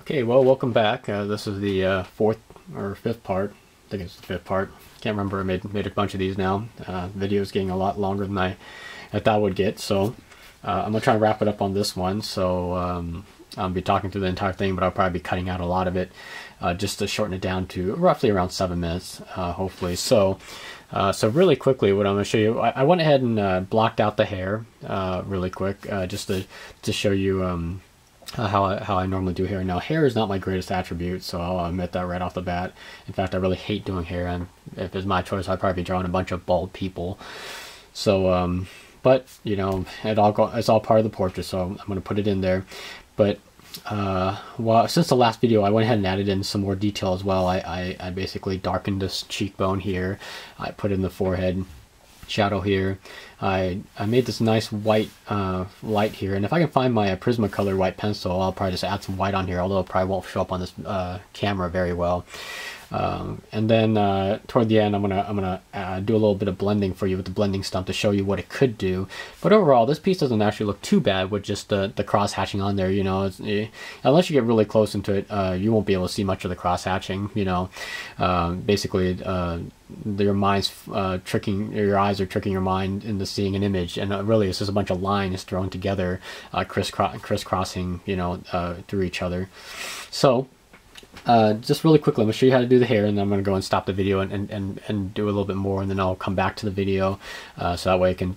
Okay, well, welcome back. This is the fourth or fifth part. I think it's the fifth part. Can't remember. I made a bunch of these now. Video's getting a lot longer than I thought would get. So I'm gonna try and wrap it up on this one. So I'll be talking through the entire thing, but I'll probably be cutting out a lot of it just to shorten it down to roughly around 7 minutes, hopefully. So really quickly, what I'm going to show you, I went ahead and blocked out the hair really quick, just to show you how I normally do hair. Now, hair is not my greatest attribute, so I'll admit that right off the bat. In fact, I really hate doing hair, and if it's my choice, I'd probably be drawing a bunch of bald people. So, but you know, it's all part of the portrait, so I'm going to put it in there. But well, since the last video, I went ahead and added in some more detail as well. I basically darkened this cheekbone here. I put in the forehead shadow here. I made this nice white light here, and if I can find my Prismacolor white pencil, I'll probably just add some white on here, although it probably won't show up on this camera very well. And then toward the end, I'm gonna do a little bit of blending for you with the blending stump to show you what it could do. But overall, this piece doesn't actually look too bad with just the cross hatching on there. You know, unless you get really close into it, you won't be able to see much of the cross hatching. You know, basically, your mind's your eyes are tricking your mind into seeing an image, and really it's just a bunch of lines thrown together, crisscrossing, you know, through each other. So. Just really quickly, I'm going to show you how to do the hair, and then I'm going to go and stop the video and do a little bit more, and then I'll come back to the video, so that way I can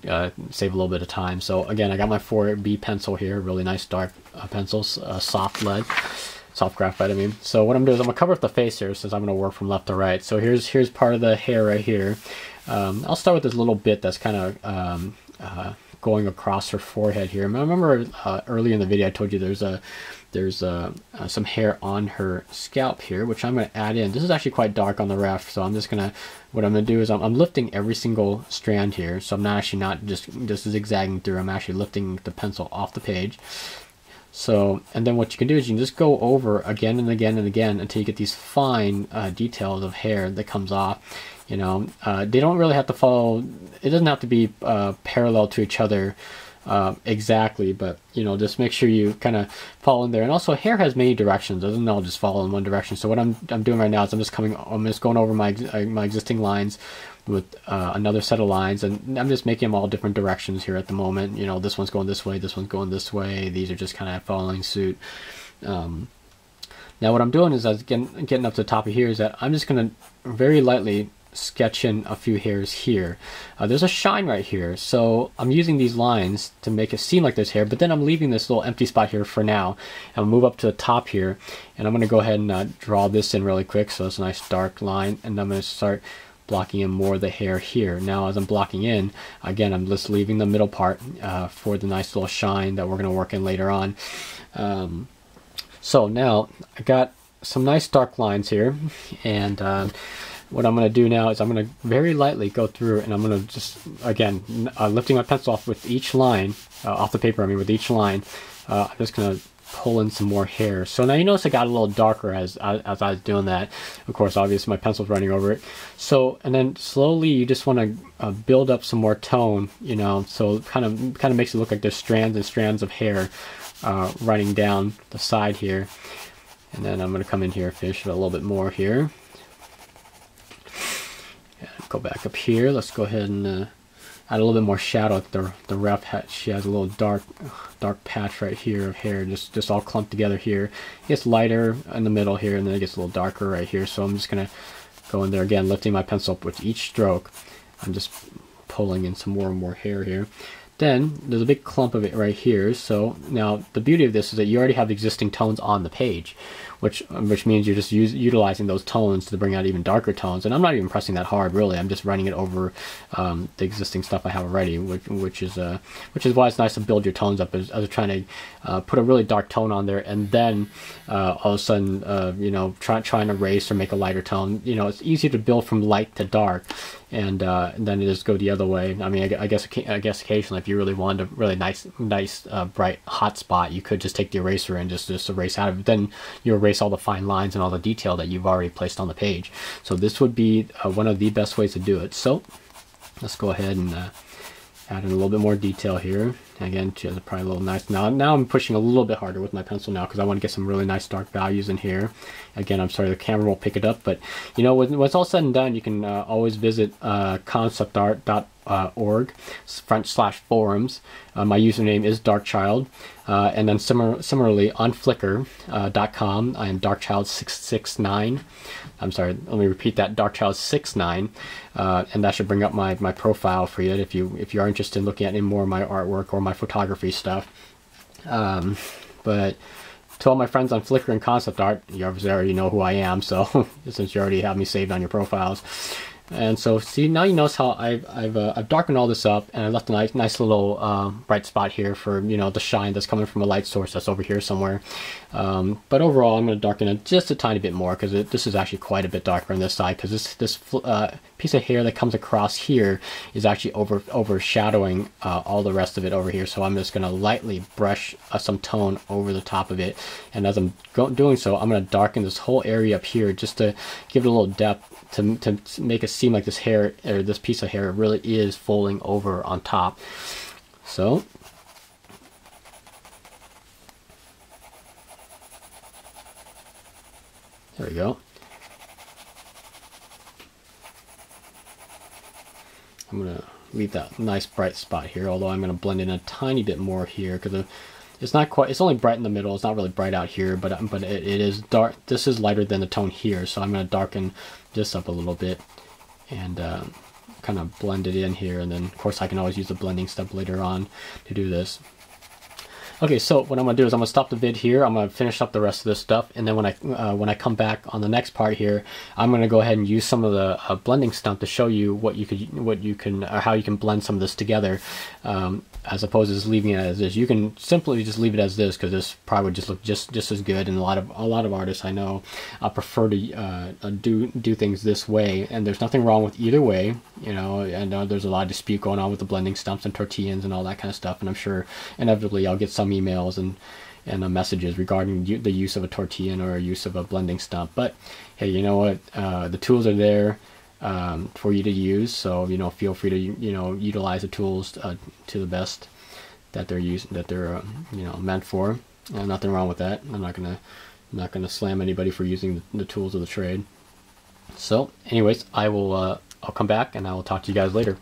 save a little bit of time. So again, I got my 4B pencil here, really nice dark pencil, soft graphite, I mean. So what I'm doing is I'm going to cover up the face here, since I'm going to work from left to right. So here's part of the hair right here. I'll start with this little bit that's kind of going across her forehead here. I remember early in the video I told you there's some hair on her scalp here, which I'm going to add in. This is actually quite dark on the ref, so I'm just going to, what I'm going to do is I'm lifting every single strand here, so I'm not just zigzagging through, I'm actually lifting the pencil off the page. So, and then what you can do is you can just go over again and again and again until you get these fine details of hair that comes off. You know, they don't really have to follow, it doesn't have to be parallel to each other exactly, but you know, just make sure you kind of follow in there. And also, hair has many directions, it doesn't all just follow in one direction. So what I'm doing right now is I'm just going over my existing lines with another set of lines, and I'm just making them all different directions here at the moment. You know, this one's going this way, this one's going this way, these are just kind of following suit. Now what I'm doing is, as getting up to the top of here, is that I'm just going to very lightly sketch in a few hairs here. There's a shine right here, so I'm using these lines to make it seem like there's hair, but then I'm leaving this little empty spot here for now. I'll move up to the top here, and I'm going to go ahead and draw this in really quick, so it's a nice dark line, and I'm going to start blocking in more of the hair here. Now as I'm blocking in, again, I'm just leaving the middle part for the nice little shine that we're going to work in later on. So now I got some nice dark lines here, and what I'm going to do now is I'm going to very lightly go through, and I'm going to just, again, lifting my pencil off with each line, off the paper, I mean with each line, I'm just going to pull in some more hair. So now you notice it got a little darker as I was doing that. Of course, obviously my pencil's running over it. So, and then slowly you just want to build up some more tone, you know, so it kind of makes it look like there's strands and strands of hair running down the side here. And then I'm going to come in here, finish it a little bit more here. Go back up here. Let's go ahead and add a little bit more shadow. The ref she has a little dark patch right here of hair, just all clumped together here. It gets lighter in the middle here, and then it gets a little darker right here. So I'm just gonna go in there again, lifting my pencil up with each stroke. I'm just pulling in some more and more hair here. Then there's a big clump of it right here. So now the beauty of this is that you already have existing tones on the page, which means you're just utilizing those tones to bring out even darker tones. And I'm not even pressing that hard, really. I'm just running it over the existing stuff I have already, which is why it's nice to build your tones up, as trying to put a really dark tone on there, and then all of a sudden, you know, trying to erase or make a lighter tone. You know, it's easier to build from light to dark, and then just go the other way. I mean, I guess occasionally, if you really wanted a really nice bright hot spot, you could just take the eraser and just erase out of it. Then you erase all the fine lines and all the detail that you've already placed on the page. So this would be one of the best ways to do it. So let's go ahead and Adding a little bit more detail here. Again, just probably a little nice. Now I'm pushing a little bit harder with my pencil now because I want to get some really nice dark values in here. Again, I'm sorry the camera won't pick it up, but you know, when it's all said and done, you can always visit conceptart.org/forums. My username is Darkchild, and then similarly on Flickr.com, I am Darkchild669. I'm sorry, let me repeat that, Darkchild69, and that should bring up my profile for you if you are interested in looking at any more of my artwork or my photography stuff. But to all my friends on Flickr and Concept Art, you obviously already know who I am, so since you already have me saved on your profiles. And so, see, now you notice how I've darkened all this up, and I left a nice little bright spot here for, you know, the shine that's coming from a light source that's over here somewhere. But overall, I'm going to darken it just a tiny bit more because this is actually quite a bit darker on this side, because this piece of hair that comes across here is actually overshadowing all the rest of it over here. So I'm just going to lightly brush some tone over the top of it, and as I'm doing so, I'm going to darken this whole area up here just to give it a little depth, to make it seem like this hair, or this piece of hair, really is folding over on top. So there we go. I'm gonna leave that nice bright spot here, although I'm gonna blend in a tiny bit more here because it's not quite, it's only bright in the middle, it's not really bright out here, but it is dark. This is lighter than the tone here, so I'm going to darken this up a little bit and kind of blend it in here, and then of course I can always use the blending step later on to do this. Okay, so what I'm going to do is I'm going to stop the vid here. I'm going to finish up the rest of this stuff, and then when I come back on the next part here, I'm going to go ahead and use some of the blending stuff to show you what you can or how you can blend some of this together, as opposed to just leaving it as is. You can simply just leave it as this because this probably would just look just as good, and a lot of artists I know prefer to do things this way, and there's nothing wrong with either way. You know, and there's a lot of dispute going on with the blending stumps and tortillas and all that kind of stuff, and I'm sure inevitably I'll get some emails and messages regarding the use of a tortilla or use of a blending stump. But hey, you know what, the tools are there for you to use, so you know, feel free to utilize the tools to the best that they're you know, meant for. Nothing wrong with that. I'm not gonna slam anybody for using the tools of the trade. So anyways, I'll come back and I will talk to you guys later.